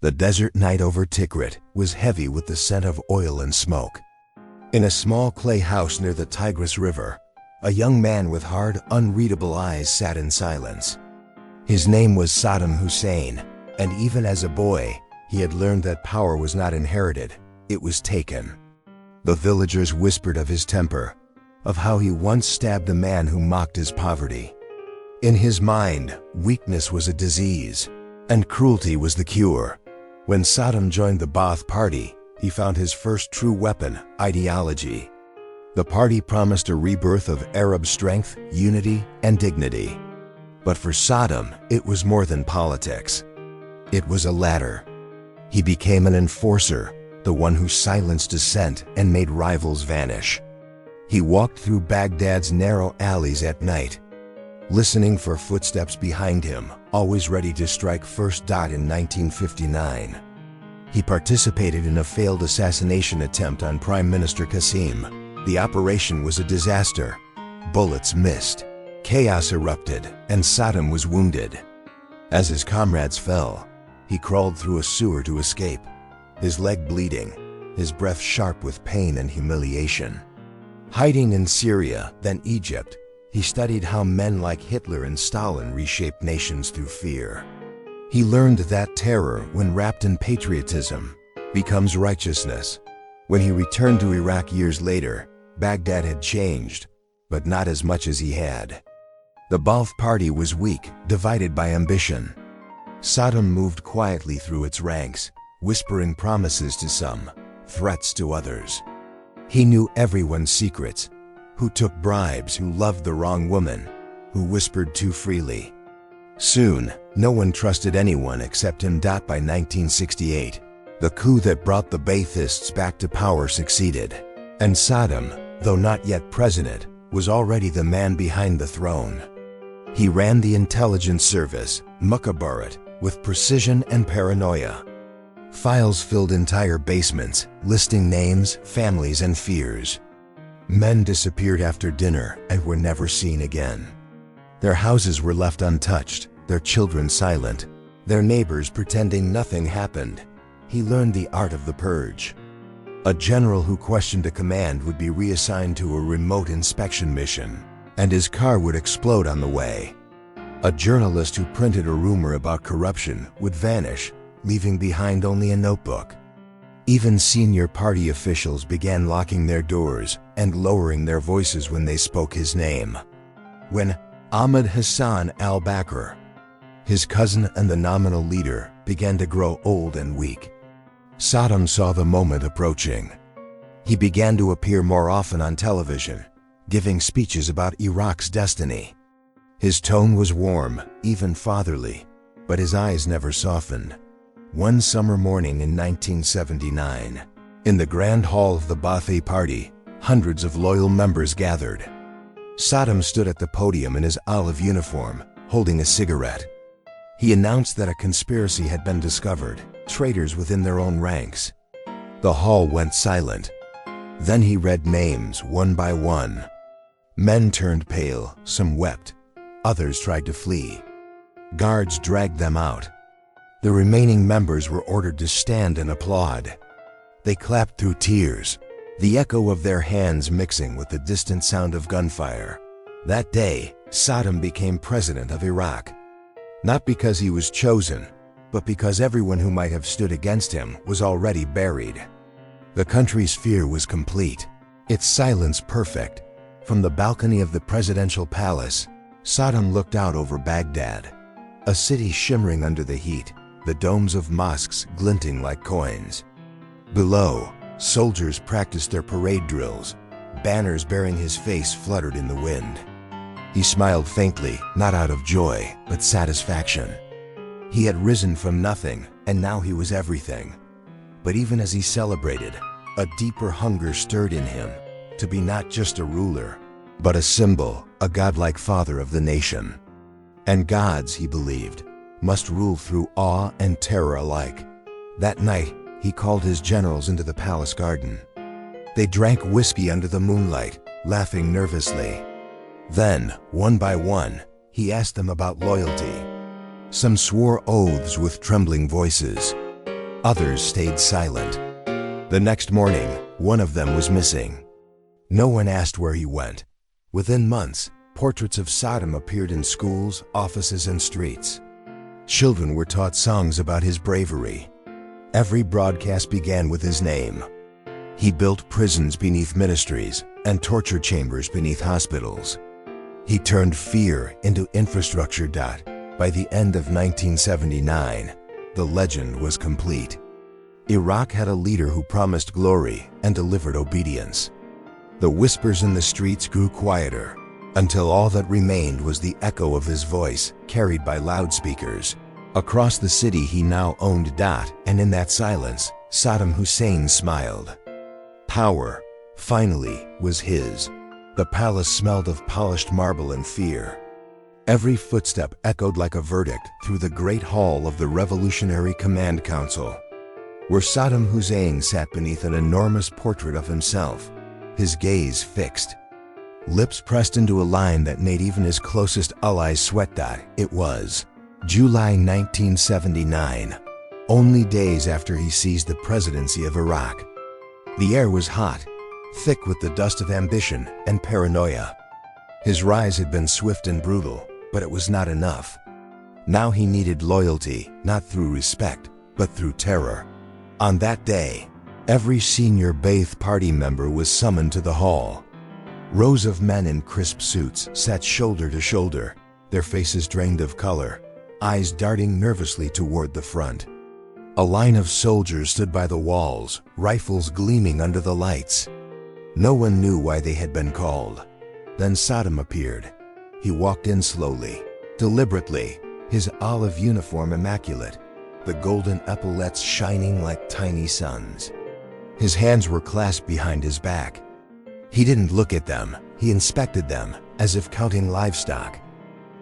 The desert night over Tikrit was heavy with the scent of oil and smoke. In a small clay house near the Tigris River, a young man with hard, unreadable eyes sat in silence. His name was Saddam Hussein, and even as a boy, he had learned that power was not inherited, it was taken. The villagers whispered of his temper, of how he once stabbed a man who mocked his poverty. In his mind, weakness was a disease, and cruelty was the cure. When Saddam joined the Ba'ath Party, he found his first true weapon, ideology. The party promised a rebirth of Arab strength, unity, and dignity. But for Saddam, it was more than politics. It was a ladder. He became an enforcer, the one who silenced dissent and made rivals vanish. He walked through Baghdad's narrow alleys at night, listening for footsteps behind him, always ready to strike first. In 1959, he participated in a failed assassination attempt on Prime Minister Qasim. The operation was a disaster. Bullets missed, chaos erupted, and Saddam was wounded. As his comrades fell, he crawled through a sewer to escape, his leg bleeding, his breath sharp with pain and humiliation. Hiding in Syria, then Egypt, he studied how men like Hitler and Stalin reshaped nations through fear. He learned that terror, when wrapped in patriotism, becomes righteousness. When he returned to Iraq years later, Baghdad had changed, but not as much as he had. The Ba'ath Party was weak, divided by ambition. Saddam moved quietly through its ranks, whispering promises to some, threats to others. He knew everyone's secrets, who took bribes, who loved the wrong woman, who whispered too freely. Soon, no one trusted anyone except him. By 1968, the coup that brought the Baathists back to power succeeded, and Saddam, though not yet president, was already the man behind the throne. He ran the intelligence service, Mukhabarat, with precision and paranoia. Files filled entire basements, listing names, families, and fears. Men disappeared after dinner and were never seen again. Their houses were left untouched, their children silent, their neighbors pretending nothing happened. He learned the art of the purge. A general who questioned a command would be reassigned to a remote inspection mission, and his car would explode on the way. A journalist who printed a rumor about corruption would vanish, leaving behind only a notebook. Even senior party officials began locking their doors and lowering their voices when they spoke his name. When Ahmed Hassan al-Bakr, his cousin and the nominal leader, began to grow old and weak, Saddam saw the moment approaching. He began to appear more often on television, giving speeches about Iraq's destiny. His tone was warm, even fatherly, but his eyes never softened. One summer morning in 1979, in the Grand Hall of the Ba'ath Party, hundreds of loyal members gathered. Saddam stood at the podium in his olive uniform, holding a cigarette. He announced that a conspiracy had been discovered, traitors within their own ranks. The hall went silent. Then he read names one by one. Men turned pale, some wept, others tried to flee. Guards dragged them out. The remaining members were ordered to stand and applaud. They clapped through tears, the echo of their hands mixing with the distant sound of gunfire. That day, Saddam became president of Iraq. Not because he was chosen, but because everyone who might have stood against him was already buried. The country's fear was complete, its silence perfect. From the balcony of the presidential palace, Saddam looked out over Baghdad, a city shimmering under the heat, the domes of mosques glinting like coins. Below, soldiers practiced their parade drills, banners bearing his face fluttered in the wind. He smiled faintly, not out of joy, but satisfaction. He had risen from nothing, and now he was everything. But even as he celebrated, a deeper hunger stirred in him, to be not just a ruler, but a symbol, a godlike father of the nation. And gods, he believed, must rule through awe and terror alike. That night, he called his generals into the palace garden. They drank whiskey under the moonlight, laughing nervously. Then, one by one, he asked them about loyalty. Some swore oaths with trembling voices. Others stayed silent. The next morning, one of them was missing. No one asked where he went. Within months, portraits of Saddam appeared in schools, offices, and streets. Children were taught songs about his bravery. Every broadcast began with his name. He built prisons beneath ministries and torture chambers beneath hospitals. He turned fear into infrastructure. By the end of 1979, the legend was complete. Iraq had a leader who promised glory and delivered obedience. The whispers in the streets grew quieter, until all that remained was the echo of his voice, carried by loudspeakers. Across the city he now owned. And in that silence, Saddam Hussein smiled. Power, finally, was his. The palace smelled of polished marble and fear. Every footstep echoed like a verdict through the great hall of the Revolutionary Command Council, where Saddam Hussein sat beneath an enormous portrait of himself, his gaze fixed, lips pressed into a line that made even his closest allies sweat. It was July 1979, only days after he seized the presidency of Iraq. The air was hot, thick with the dust of ambition and paranoia. His rise had been swift and brutal, but it was not enough. Now he needed loyalty, not through respect, but through terror. On that day, every senior Ba'ath Party member was summoned to the hall. Rows of men in crisp suits sat shoulder to shoulder, their faces drained of color, eyes darting nervously toward the front. A line of soldiers stood by the walls, rifles gleaming under the lights. No one knew why they had been called. Then Saddam appeared. He walked in slowly, deliberately, his olive uniform immaculate, the golden epaulettes shining like tiny suns. His hands were clasped behind his back. He didn't look at them, he inspected them, as if counting livestock.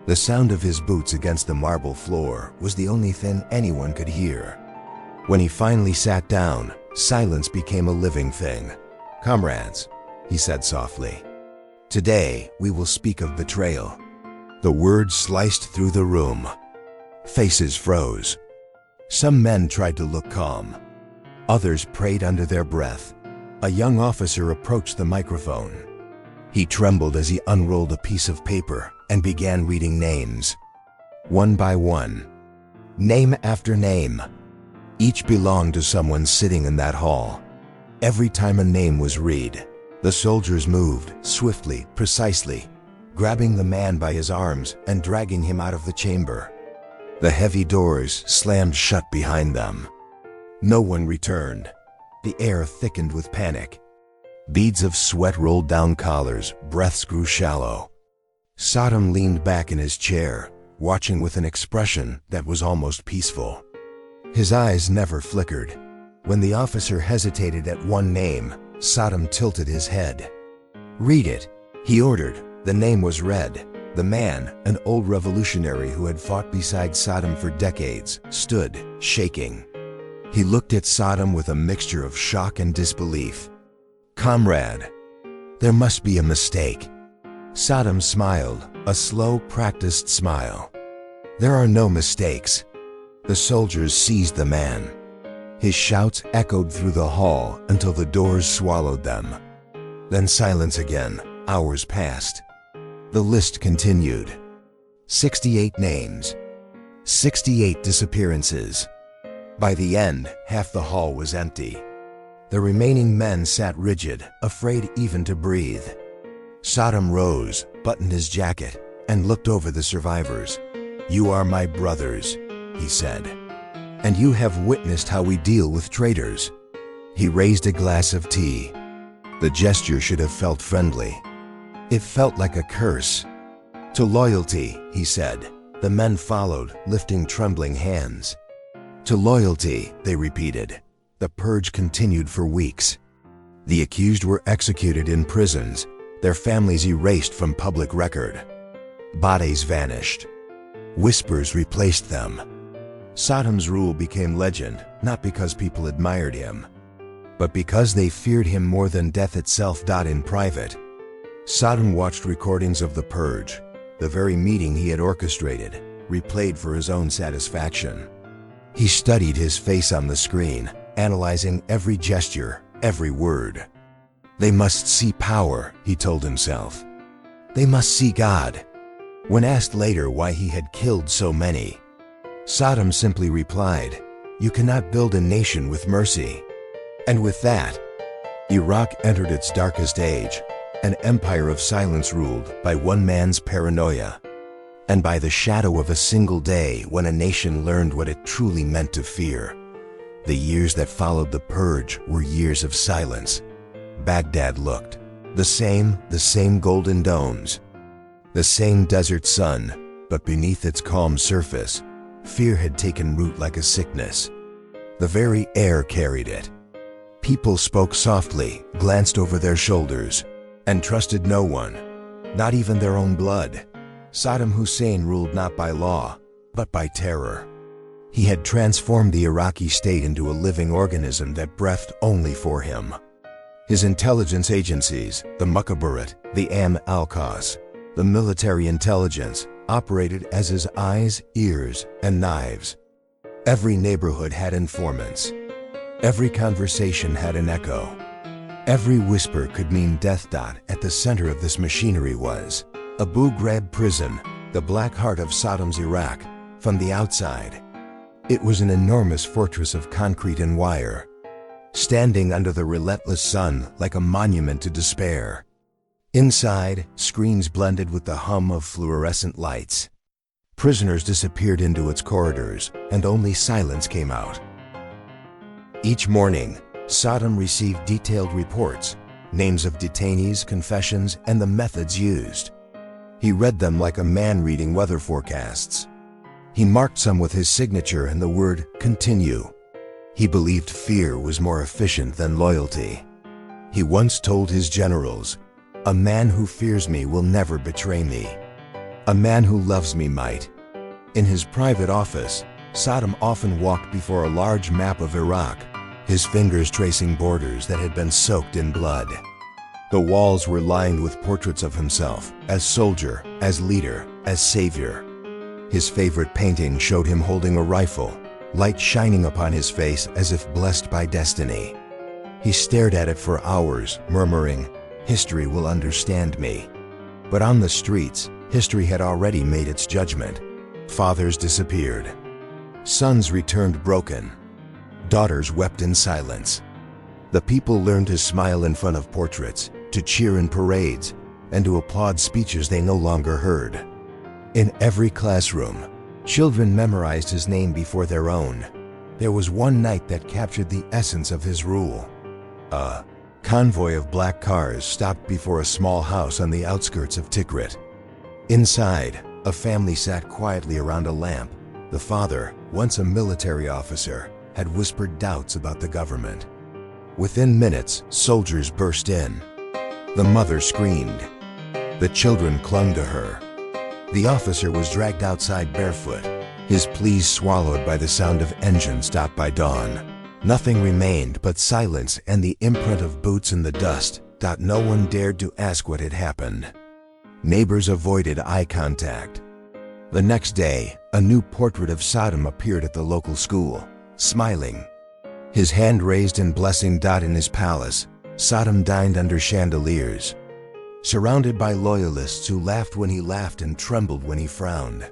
The sound of his boots against the marble floor was the only thing anyone could hear. When he finally sat down, silence became a living thing. "Comrades," he said softly, "today we will speak of betrayal." The words sliced through the room. Faces froze. Some men tried to look calm. Others prayed under their breath. A young officer approached the microphone. He trembled as he unrolled a piece of paper and began reading names. One by one, name after name. Each belonged to someone sitting in that hall. Every time a name was read, the soldiers moved swiftly, precisely, grabbing the man by his arms and dragging him out of the chamber. The heavy doors slammed shut behind them. No one returned. The air thickened with panic. Beads of sweat rolled down collars, breaths grew shallow. Saddam leaned back in his chair, watching with an expression that was almost peaceful. His eyes never flickered. When the officer hesitated at one name, Saddam tilted his head. "Read it," he ordered. The name was read. The man, an old revolutionary who had fought beside Saddam for decades, stood, shaking. He looked at Saddam with a mixture of shock and disbelief. "Comrade, there must be a mistake." Saddam smiled, a slow, practiced smile. "There are no mistakes." The soldiers seized the man. His shouts echoed through the hall until the doors swallowed them. Then silence again. Hours passed. The list continued. 68 names. 68 disappearances. By the end, half the hall was empty. The remaining men sat rigid, afraid even to breathe. Saddam rose, buttoned his jacket, and looked over the survivors. "You are my brothers," he said, "and you have witnessed how we deal with traitors." He raised a glass of tea. The gesture should have felt friendly. It felt like a curse. "To loyalty," he said. The men followed, lifting trembling hands. "To loyalty," they repeated. The purge continued for weeks. The accused were executed in prisons, their families erased from public record. Bodies vanished. Whispers replaced them. Saddam's rule became legend, not because people admired him, but because they feared him more than death itself. In private, Saddam watched recordings of the purge, the very meeting he had orchestrated, replayed for his own satisfaction. He studied his face on the screen, analyzing every gesture, every word. They must see power, he told himself. They must see God. When asked later why he had killed so many, Saddam simply replied, "You cannot build a nation with mercy." And with that, Iraq entered its darkest age, an empire of silence ruled by one man's paranoia, and by the shadow of a single day when a nation learned what it truly meant to fear. The years that followed the purge were years of silence. Baghdad looked the same golden domes, the same desert sun, but beneath its calm surface, fear had taken root like a sickness. The very air carried it. People spoke softly, glanced over their shoulders, and trusted no one, not even their own blood. Saddam Hussein ruled not by law, but by terror. He had transformed the Iraqi state into a living organism that breathed only for him. His intelligence agencies, the Mukhabarat, the Al-Qass, the military intelligence, operated as his eyes, ears, and knives. Every neighborhood had informants. Every conversation had an echo. Every whisper could mean death. At the center of this machinery was Abu Ghraib prison, the black heart of Saddam's Iraq, from the outside. It was an enormous fortress of concrete and wire, standing under the relentless sun like a monument to despair. Inside, screens blended with the hum of fluorescent lights. Prisoners disappeared into its corridors, and only silence came out. Each morning, Saddam received detailed reports, names of detainees, confessions, and the methods used. He read them like a man reading weather forecasts. He marked some with his signature and the word "continue." He believed fear was more efficient than loyalty. He once told his generals, "A man who fears me will never betray me. A man who loves me might." In his private office, Saddam often walked before a large map of Iraq, his fingers tracing borders that had been soaked in blood. The walls were lined with portraits of himself, as soldier, as leader, as savior. His favorite painting showed him holding a rifle, light shining upon his face as if blessed by destiny. He stared at it for hours, murmuring, "History will understand me." But on the streets, history had already made its judgment. Fathers disappeared. Sons returned broken. Daughters wept in silence. The people learned to smile in front of portraits, to cheer in parades, and to applaud speeches they no longer heard. In every classroom, children memorized his name before their own. There was one night that captured the essence of his rule. A convoy of black cars stopped before a small house on the outskirts of Tikrit. Inside, a family sat quietly around a lamp. The father, once a military officer, had whispered doubts about the government. Within minutes, soldiers burst in. The mother screamed. The children clung to her. The officer was dragged outside barefoot, his pleas swallowed by the sound of engines stopped by dawn. Nothing remained but silence and the imprint of boots in the dust. No one dared to ask what had happened. Neighbors avoided eye contact. The next day, a new portrait of Saddam appeared at the local school, smiling. His hand raised in blessing. In his palace, Saddam dined under chandeliers, surrounded by loyalists who laughed when he laughed and trembled when he frowned.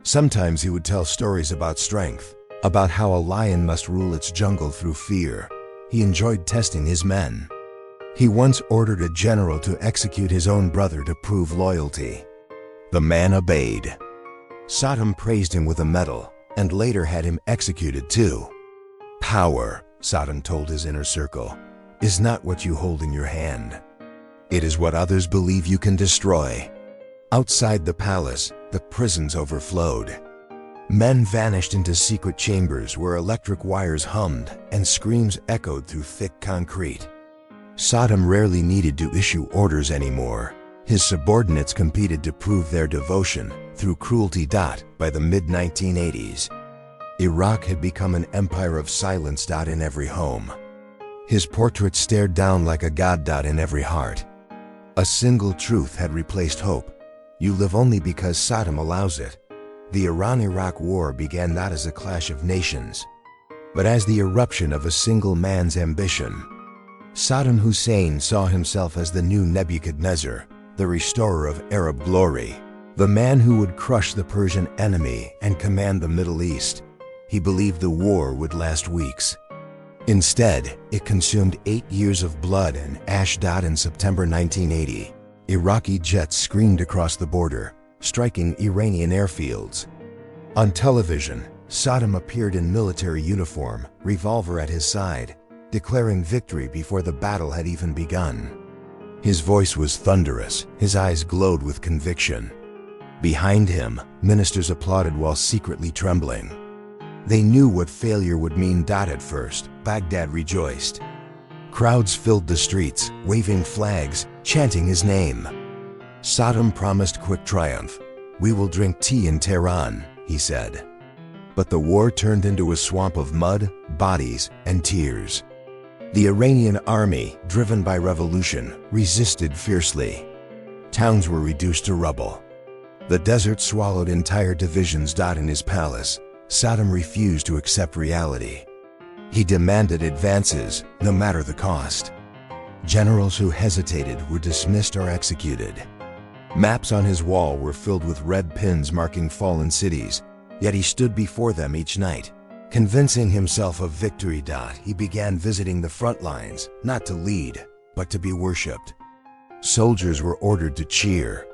Sometimes he would tell stories about strength, about how a lion must rule its jungle through fear. He enjoyed testing his men. He once ordered a general to execute his own brother to prove loyalty. The man obeyed. Saddam praised him with a medal, and later had him executed too. "Power," Saddam told his inner circle, "is not what you hold in your hand. It is what others believe you can destroy." Outside the palace, the prisons overflowed. Men vanished into secret chambers where electric wires hummed and screams echoed through thick concrete. Saddam rarely needed to issue orders anymore. His subordinates competed to prove their devotion through cruelty. By the mid-1980s, Iraq had become an empire of silence. In every home, his portrait stared down like a god. In every heart, a single truth had replaced hope: you live only because Saddam allows it. The Iran-Iraq War began not as a clash of nations, but as the eruption of a single man's ambition. Saddam Hussein saw himself as the new Nebuchadnezzar, the restorer of Arab glory, the man who would crush the Persian enemy and command the Middle East. He believed the war would last weeks. Instead, it consumed 8 years of blood and ash. In September 1980, Iraqi jets screamed across the border, striking Iranian airfields. On television, Saddam appeared in military uniform, revolver at his side, declaring victory before the battle had even begun. His voice was thunderous, his eyes glowed with conviction. Behind him, ministers applauded while secretly trembling. They knew what failure would mean. At first, Baghdad rejoiced. Crowds filled the streets, waving flags, chanting his name. Saddam promised quick triumph. "We will drink tea in Tehran," he said. But the war turned into a swamp of mud, bodies, and tears. The Iranian army, driven by revolution, resisted fiercely. Towns were reduced to rubble. The desert swallowed entire divisions. In his palace, Saddam refused to accept reality. He demanded advances, no matter the cost. Generals who hesitated were dismissed or executed. Maps on his wall were filled with red pins marking fallen cities, yet he stood before them each night, convincing himself of victory. He began visiting the front lines, not to lead, but to be worshipped. Soldiers were ordered to cheer.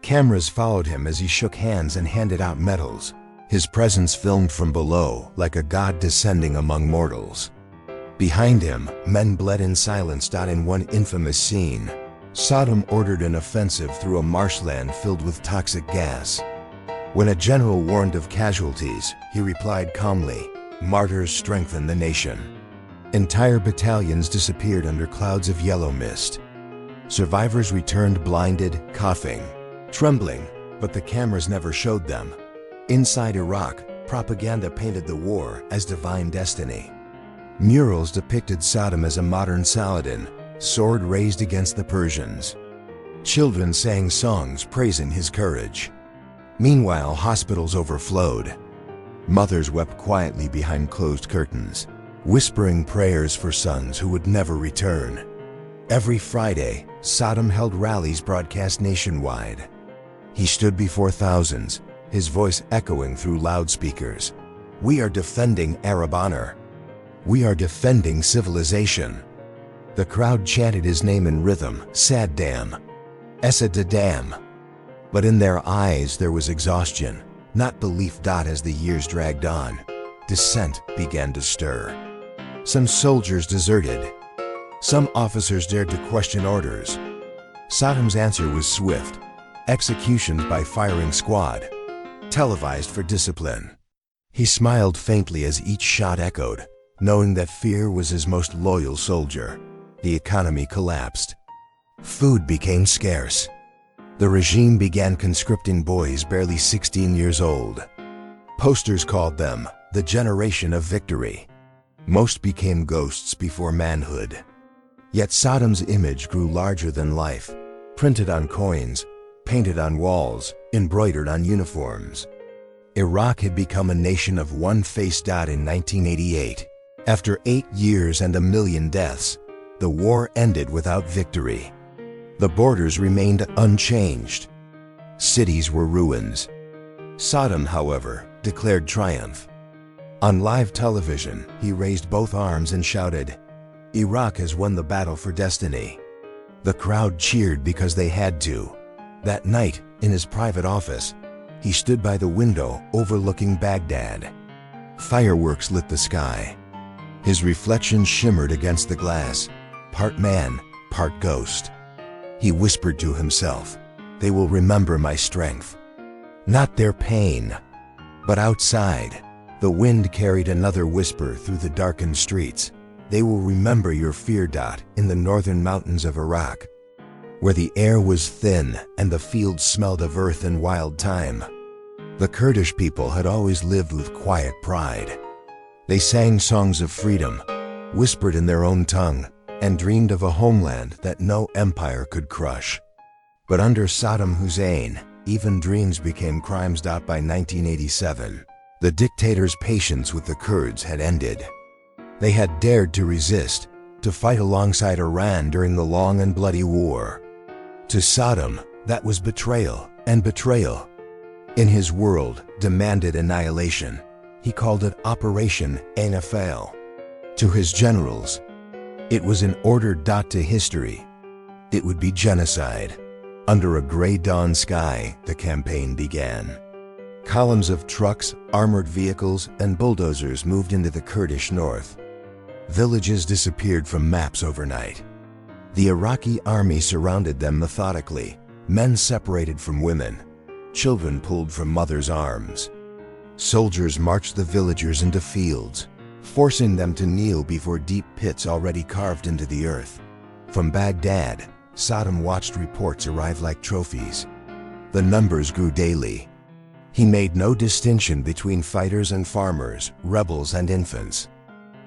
Cameras followed him as he shook hands and handed out medals, his presence filmed from below like a god descending among mortals. Behind him, men bled in silence. In one infamous scene, Saddam ordered an offensive through a marshland filled with toxic gas. When a general warned of casualties, he replied calmly, "Martyrs strengthen the nation." Entire battalions disappeared under clouds of yellow mist. Survivors returned blinded, coughing, trembling, but the cameras never showed them. Inside Iraq, propaganda painted the war as divine destiny. Murals depicted Saddam as a modern Saladin, sword raised against the Persians. Children sang songs praising his courage. Meanwhile, hospitals overflowed. Mothers wept quietly behind closed curtains, whispering prayers for sons who would never return. Every Friday, Saddam held rallies broadcast nationwide. He stood before thousands, his voice echoing through loudspeakers. "We are defending Arab honor. We are defending civilization." The crowd chanted his name in rhythm, Saddam, Saddam. But in their eyes there was exhaustion, not belief. As the years dragged on, dissent began to stir. Some soldiers deserted. Some officers dared to question orders. Saddam's answer was swift: executions by firing squad, televised for discipline. He smiled faintly as each shot echoed, knowing that fear was his most loyal soldier. The economy collapsed. Food became scarce. The regime began conscripting boys barely 16 years old. Posters called them the generation of victory. Most became ghosts before manhood. Yet Saddam's image grew larger than life, printed on coins, painted on walls, embroidered on uniforms. Iraq had become a nation of one face. In 1988, after 8 years and 1 million deaths, the war ended without victory. The borders remained unchanged. Cities were ruins. Saddam, however, declared triumph. On live television, he raised both arms and shouted, "Iraq has won the battle for destiny." The crowd cheered because they had to. That night, in his private office, he stood by the window overlooking Baghdad. Fireworks lit the sky. His reflection shimmered against the glass, part man, part ghost. He whispered to himself, "They will remember my strength, not their pain." But outside, the wind carried another whisper through the darkened streets. "They will remember your fear." In the northern mountains of Iraq, where the air was thin and the fields smelled of earth and wild thyme, the Kurdish people had always lived with quiet pride. They sang songs of freedom, whispered in their own tongue, and dreamed of a homeland that no empire could crush. But under Saddam Hussein, even dreams became crimes. By 1987, the dictator's patience with the Kurds had ended. They had dared to resist, to fight alongside Iran during the long and bloody war. To Saddam, that was betrayal, and betrayal, in his world, demanded annihilation. He called it Operation Anfal. To his generals, it was an order. To history, it would be genocide. Under a gray dawn sky, the campaign began. Columns of trucks, armored vehicles, and bulldozers moved into the Kurdish north. Villages disappeared from maps overnight. The Iraqi army surrounded them methodically, men separated from women, children pulled from mothers' arms. Soldiers marched the villagers into fields, forcing them to kneel before deep pits already carved into the earth. From Baghdad, Saddam watched reports arrive like trophies. The numbers grew daily. He made no distinction between fighters and farmers, rebels and infants.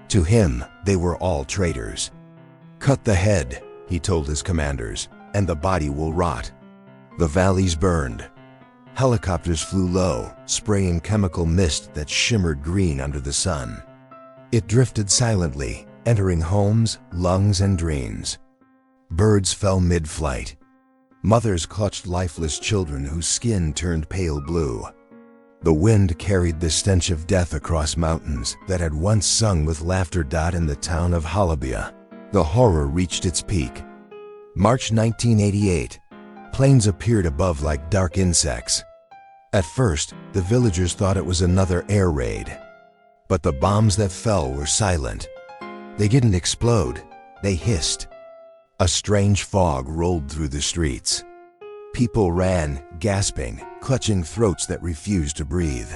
To him, they were all traitors. "Cut the head," he told his commanders, "and the body will rot." The valleys burned. Helicopters flew low, spraying chemical mist that shimmered green under the sun. It drifted silently, entering homes, lungs, and dreams. Birds fell mid-flight. Mothers clutched lifeless children whose skin turned pale blue. The wind carried the stench of death across mountains that had once sung with laughter. In the town of Halabja, the horror reached its peak. March 1988. Planes appeared above like dark insects. At first, the villagers thought it was another air raid. But the bombs that fell were silent. They didn't explode, they hissed. A strange fog rolled through the streets. People ran, gasping, clutching throats that refused to breathe.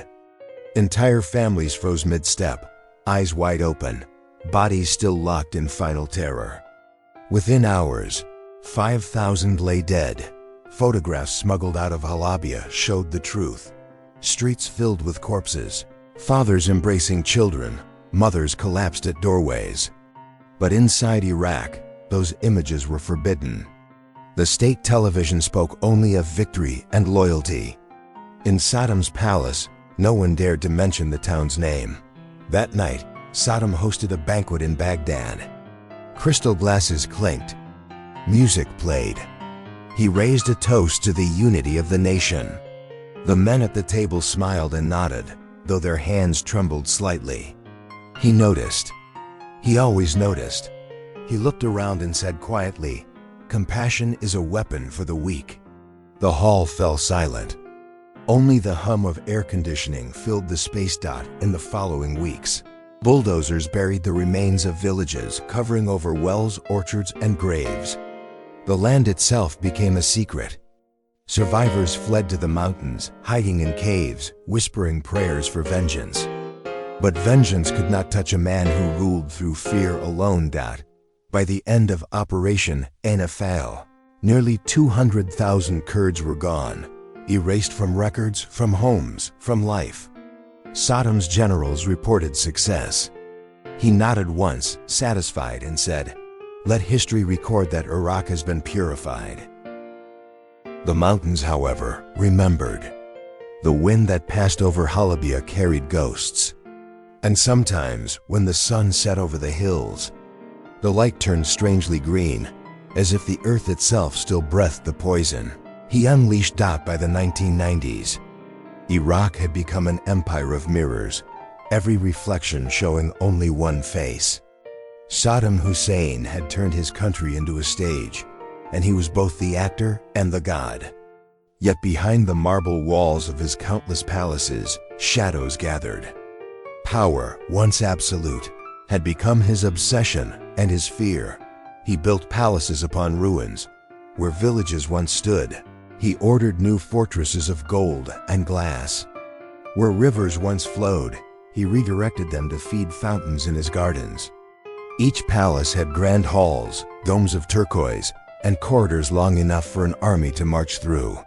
Entire families froze mid-step, eyes wide open, bodies still locked in final terror. Within hours, 5,000 lay dead. Photographs smuggled out of Halabja showed the truth. Streets filled with corpses, fathers embracing children, mothers collapsed at doorways. But inside Iraq, those images were forbidden. The state television spoke only of victory and loyalty. In Saddam's palace, no one dared to mention the town's name. That night, Saddam hosted a banquet in Baghdad. Crystal glasses clinked. Music played. He raised a toast to the unity of the nation. The men at the table smiled and nodded, though their hands trembled slightly. He noticed. He always noticed. He looked around and said quietly, "Compassion is a weapon for the weak." The hall fell silent. Only the hum of air conditioning filled the space. In the following weeks, bulldozers buried the remains of villages, covering over wells, orchards, and graves. The land itself became a secret. Survivors fled to the mountains, hiding in caves, whispering prayers for vengeance. But vengeance could not touch a man who ruled through fear alone. By the end of Operation Anfal, nearly 200,000 Kurds were gone, erased from records, from homes, from life. Saddam's generals reported success. He nodded once, satisfied, and said, "Let history record that Iraq has been purified." The mountains, however, remembered. The wind that passed over Halabja carried ghosts. And sometimes, when the sun set over the hills, the light turned strangely green, as if the earth itself still breathed the poison he unleashed. By the 1990s, Iraq had become an empire of mirrors, every reflection showing only one face. Saddam Hussein had turned his country into a stage, and he was both the actor and the god. Yet behind the marble walls of his countless palaces, shadows gathered. Power, once absolute, had become his obsession and his fear. He built palaces upon ruins. Where villages once stood, he ordered new fortresses of gold and glass. Where rivers once flowed, he redirected them to feed fountains in his gardens. Each palace had grand halls, domes of turquoise, and corridors long enough for an army to march through.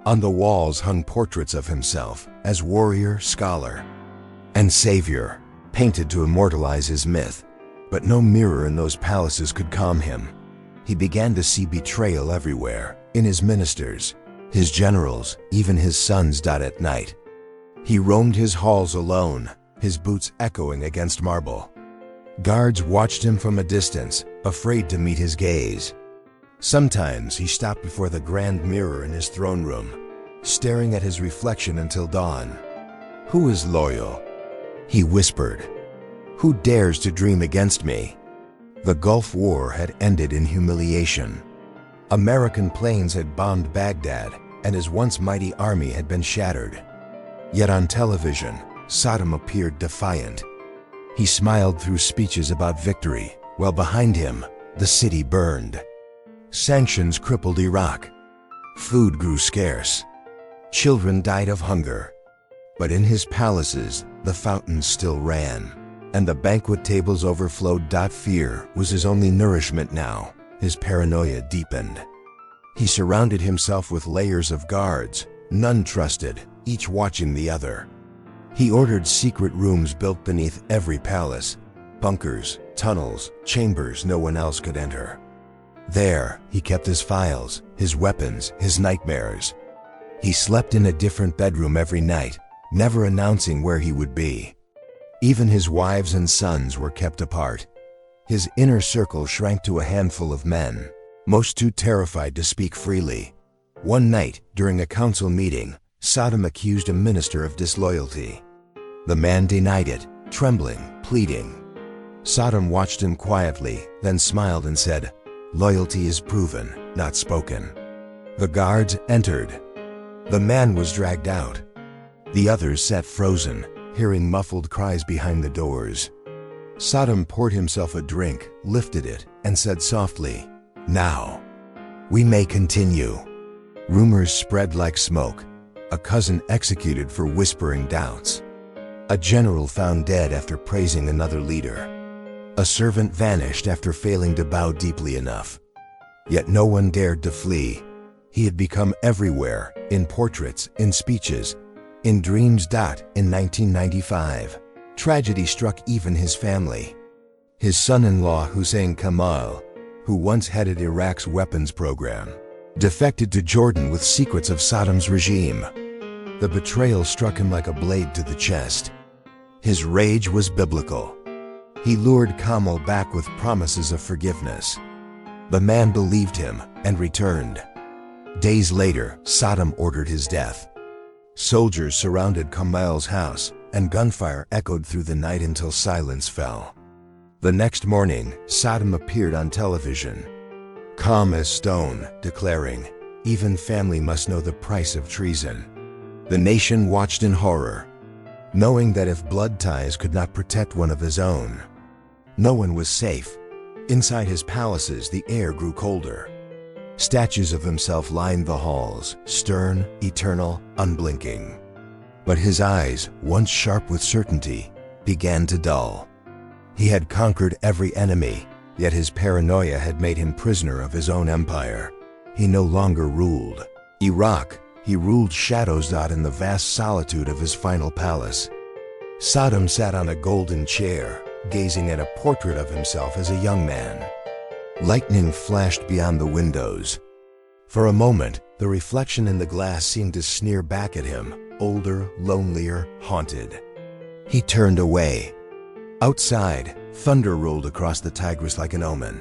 On the walls hung portraits of himself as warrior, scholar, and savior, painted to immortalize his myth. But no mirror in those palaces could calm him. He began to see betrayal everywhere, in his ministers, His generals, even his sons, died at night. He roamed his halls alone, his boots echoing against marble. Guards watched him from a distance, afraid to meet his gaze. Sometimes he stopped before the grand mirror in his throne room, staring at his reflection until dawn. "Who is loyal?" he whispered. "Who dares to dream against me?" The Gulf War had ended in humiliation. American planes had bombed Baghdad, and his once mighty army had been shattered. Yet on television, Saddam appeared defiant. He smiled through speeches about victory, while behind him, the city burned. Sanctions crippled Iraq. Food grew scarce. Children died of hunger. But in his palaces, the fountains still ran, and the banquet tables overflowed. Fear was his only nourishment now. His paranoia deepened. He surrounded himself with layers of guards, none trusted, each watching the other. He ordered secret rooms built beneath every palace, bunkers, tunnels, chambers no one else could enter. There, he kept his files, his weapons, his nightmares. He slept in a different bedroom every night, never announcing where he would be. Even his wives and sons were kept apart. His inner circle shrank to a handful of men, most too terrified to speak freely. One night, during a council meeting, Saddam accused a minister of disloyalty. The man denied it, trembling, pleading. Saddam watched him quietly, then smiled and said, "Loyalty is proven, not spoken." The guards entered. The man was dragged out. The others sat frozen, hearing muffled cries behind the doors. Saddam poured himself a drink, lifted it, and said softly, "Now, we may continue." Rumors spread like smoke. A cousin executed for whispering doubts. A general found dead after praising another leader. A servant vanished after failing to bow deeply enough. Yet no one dared to flee. He had become everywhere, in portraits, in speeches, in dreams. In 1995, tragedy struck even his family. His son-in-law Hussein Kamal, who once headed Iraq's weapons program, defected to Jordan with secrets of Saddam's regime. The betrayal struck him like a blade to the chest. His rage was biblical. He lured Kamal back with promises of forgiveness. The man believed him and returned. Days later, Saddam ordered his death. Soldiers surrounded Kamal's house, and gunfire echoed through the night until silence fell. The next morning, Saddam appeared on television, calm as stone, declaring, "Even family must know the price of treason." The nation watched in horror, knowing that if blood ties could not protect one of his own, no one was safe. Inside his palaces, the air grew colder. Statues of himself lined the halls, stern, eternal, unblinking. But his eyes, once sharp with certainty, began to dull. He had conquered every enemy, yet his paranoia had made him prisoner of his own empire. He no longer ruled Iraq. He ruled shadows. In the vast solitude of his final palace, Saddam sat on a golden chair, gazing at a portrait of himself as a young man. Lightning flashed beyond the windows. For a moment, the reflection in the glass seemed to sneer back at him, older, lonelier, haunted. He turned away. Outside, thunder rolled across the Tigris like an omen.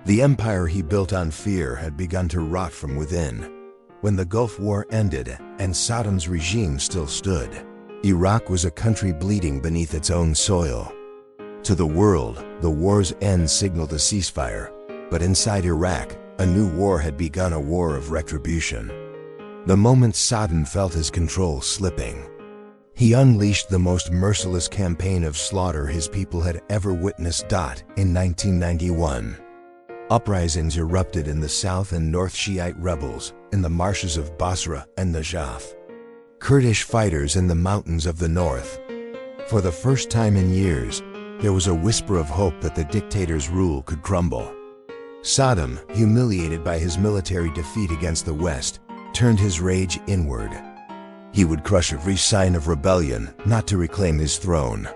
The empire he built on fear had begun to rot from within. When the Gulf War ended and Saddam's regime still stood, Iraq was a country bleeding beneath its own soil. To the world, the war's end signaled a ceasefire, but inside Iraq, a new war had begun, a war of retribution. The moment Saddam felt his control slipping, he unleashed the most merciless campaign of slaughter his people had ever witnessed. In 1991, uprisings erupted in the south and north. Shiite rebels in the marshes of Basra and Najaf, Kurdish fighters in the mountains of the north. For the first time in years, there was a whisper of hope that the dictator's rule could crumble. Saddam, humiliated by his military defeat against the West, turned his rage inward. He would crush every sign of rebellion, not to reclaim his throne,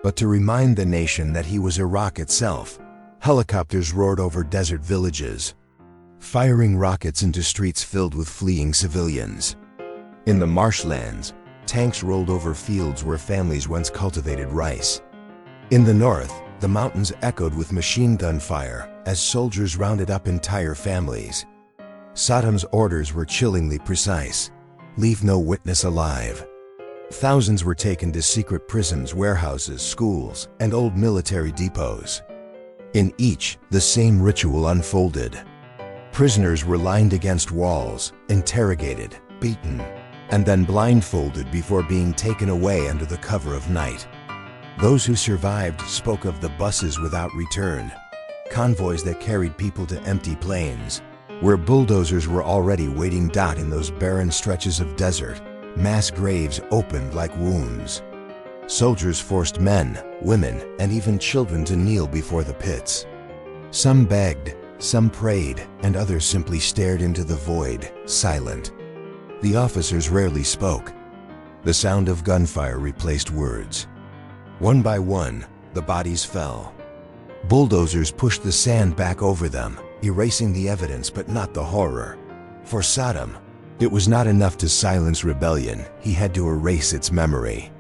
but to remind the nation that he was Iraq itself. Helicopters roared over desert villages. firing rockets into streets filled with fleeing civilians. In the marshlands, tanks rolled over fields where families once cultivated rice. In the north, the mountains echoed with machine gun fire as soldiers rounded up entire families. Saddam's orders were chillingly precise: leave no witness alive. Thousands were taken to secret prisons, warehouses, schools, and old military depots. In each, the same ritual unfolded. Prisoners were lined against walls, interrogated, beaten, and then blindfolded before being taken away under the cover of night. Those who survived spoke of the buses without return, convoys that carried people to empty plains, where bulldozers were already waiting. In those barren stretches of desert, mass graves opened like wounds. Soldiers forced men, women, and even children to kneel before the pits. Some begged, some prayed, and others simply stared into the void, silent. The officers rarely spoke. The sound of gunfire replaced words. One by one, the bodies fell. Bulldozers pushed the sand back over them, erasing the evidence but not the horror. For Saddam, it was not enough to silence rebellion, he had to erase its memory.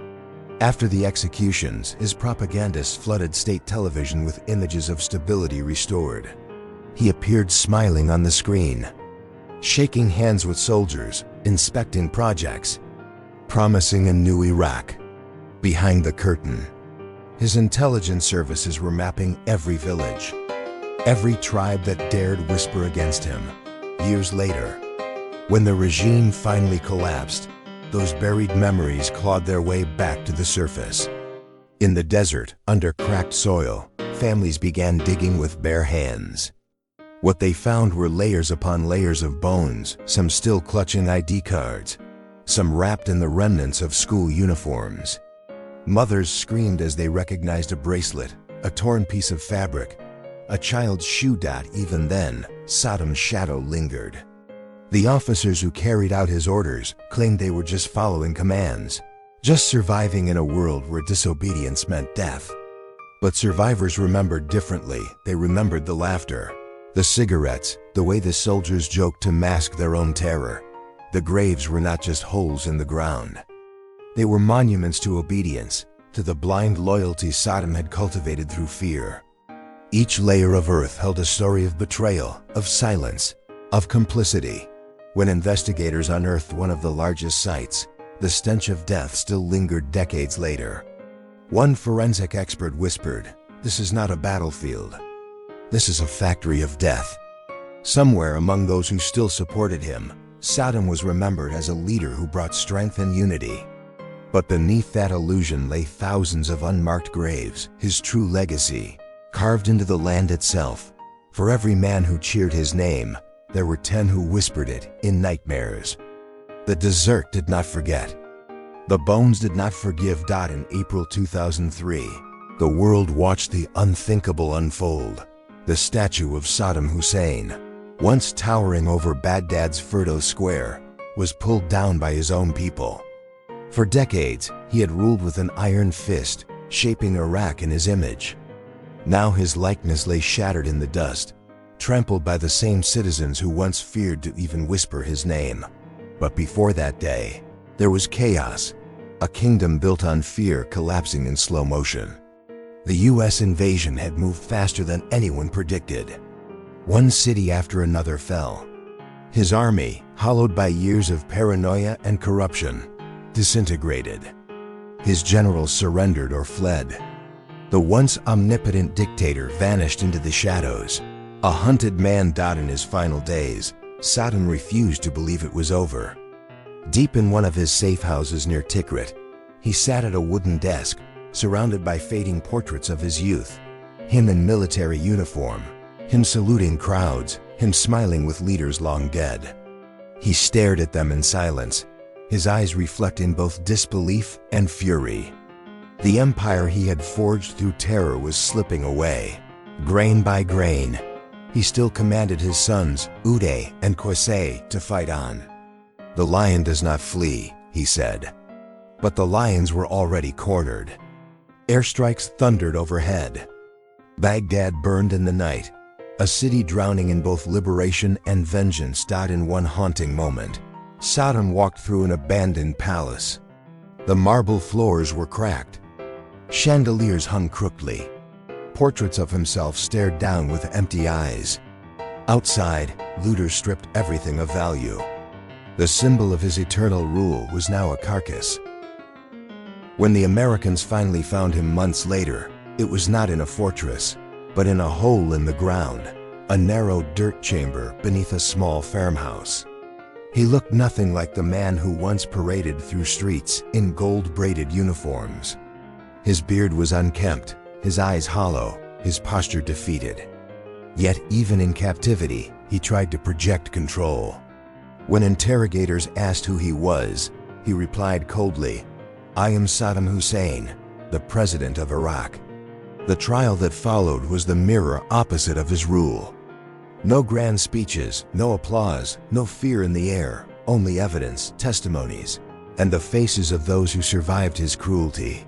After the executions, his propagandists flooded state television with images of stability restored. He appeared smiling on the screen, shaking hands with soldiers, inspecting projects, promising a new Iraq. Behind the curtain, his intelligence services were mapping every village, every tribe that dared whisper against him. Years later, when the regime finally collapsed, those buried memories clawed their way back to the surface. In the desert, under cracked soil, families began digging with bare hands. What they found were layers upon layers of bones, some still clutching ID cards, some wrapped in the remnants of school uniforms. Mothers screamed as they recognized a bracelet, a torn piece of fabric, a child's shoe. Even then, Saddam's shadow lingered. The officers who carried out his orders claimed they were just following commands, just surviving in a world where disobedience meant death. But survivors remembered differently. They remembered the laughter, the cigarettes, the way the soldiers joked to mask their own terror. The graves were not just holes in the ground. They were monuments to obedience, to the blind loyalty Saddam had cultivated through fear. Each layer of earth held a story of betrayal, of silence, of complicity. When investigators unearthed one of the largest sites, the stench of death still lingered decades later. One forensic expert whispered, "This is not a battlefield. This is a factory of death." Somewhere among those who still supported him, Saddam was remembered as a leader who brought strength and unity. But beneath that illusion lay thousands of unmarked graves, his true legacy, carved into the land itself. For every man who cheered his name, there were 10 who whispered it in nightmares. The desert did not forget. The bones did not forgive. In April 2003, the world watched the unthinkable unfold. The statue of Saddam Hussein, once towering over Baghdad's Firdos Square, was pulled down by his own people. For decades, he had ruled with an iron fist, shaping Iraq in his image. Now his likeness lay shattered in the dust, trampled by the same citizens who once feared to even whisper his name. But before that day, there was chaos, a kingdom built on fear collapsing in slow motion. The US invasion had moved faster than anyone predicted. One city after another fell. His army, hollowed by years of paranoia and corruption, disintegrated. His generals surrendered or fled. The once omnipotent dictator vanished into the shadows. A hunted man. In his final days, Saddam refused to believe it was over. Deep in one of his safe houses near Tikrit, he sat at a wooden desk, surrounded by fading portraits of his youth. Him in military uniform, him saluting crowds, him smiling with leaders long dead. He stared at them in silence, his eyes reflecting both disbelief and fury. The empire he had forged through terror was slipping away. Grain by grain, he still commanded his sons, Uday and Qusay, to fight on. "The lion does not flee," he said. But the lions were already cornered. Airstrikes thundered overhead. Baghdad burned in the night. A city drowning in both liberation and vengeance. In one haunting moment, Saddam walked through an abandoned palace. The marble floors were cracked. Chandeliers hung crookedly. Portraits of himself stared down with empty eyes. Outside, looters stripped everything of value. The symbol of his eternal rule was now a carcass. When the Americans finally found him months later, it was not in a fortress, but in a hole in the ground, a narrow dirt chamber beneath a small farmhouse. He looked nothing like the man who once paraded through streets in gold-braided uniforms. His beard was unkempt, his eyes hollow, his posture defeated. Yet even in captivity, he tried to project control. When interrogators asked who he was, he replied coldly, "I am Saddam Hussein, the president of Iraq." The trial that followed was the mirror opposite of his rule. No grand speeches, no applause, no fear in the air, only evidence, testimonies, and the faces of those who survived his cruelty.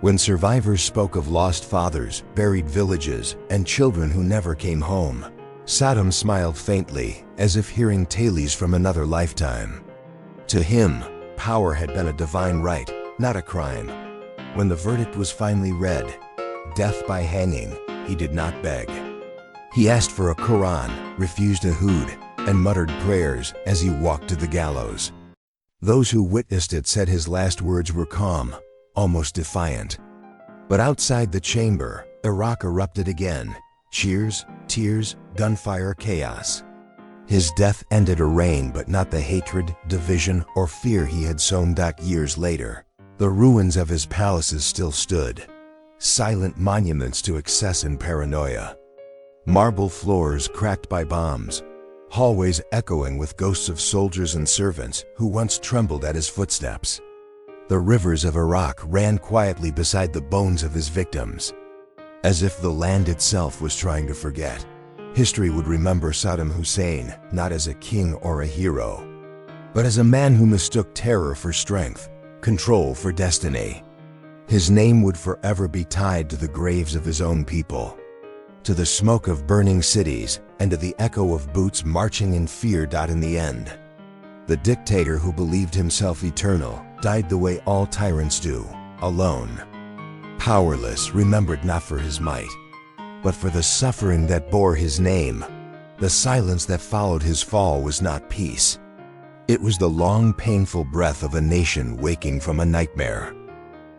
When survivors spoke of lost fathers, buried villages, and children who never came home, Saddam smiled faintly, as if hearing tales from another lifetime. To him, power had been a divine right, not a crime. When the verdict was finally read, death by hanging, he did not beg. He asked for a Quran, refused a hood, and muttered prayers as he walked to the gallows. Those who witnessed it said his last words were calm, almost defiant. But outside the chamber, Iraq erupted again. Cheers, tears, gunfire, chaos. His death ended a reign, but not the hatred, division, or fear he had sown. Years later, the ruins of his palaces still stood, silent monuments to excess and paranoia. Marble floors cracked by bombs, hallways echoing with ghosts of soldiers and servants who once trembled at his footsteps. The rivers of Iraq ran quietly beside the bones of his victims. As if the land itself was trying to forget, history would remember Saddam Hussein not as a king or a hero, but as a man who mistook terror for strength, control for destiny. His name would forever be tied to the graves of his own people, to the smoke of burning cities, and to the echo of boots marching in fear. In the end, the dictator who believed himself eternal died the way all tyrants do, alone, powerless, remembered not for his might, but for the suffering that bore his name. The silence that followed his fall was not peace. It was the long, painful breath of a nation waking from a nightmare.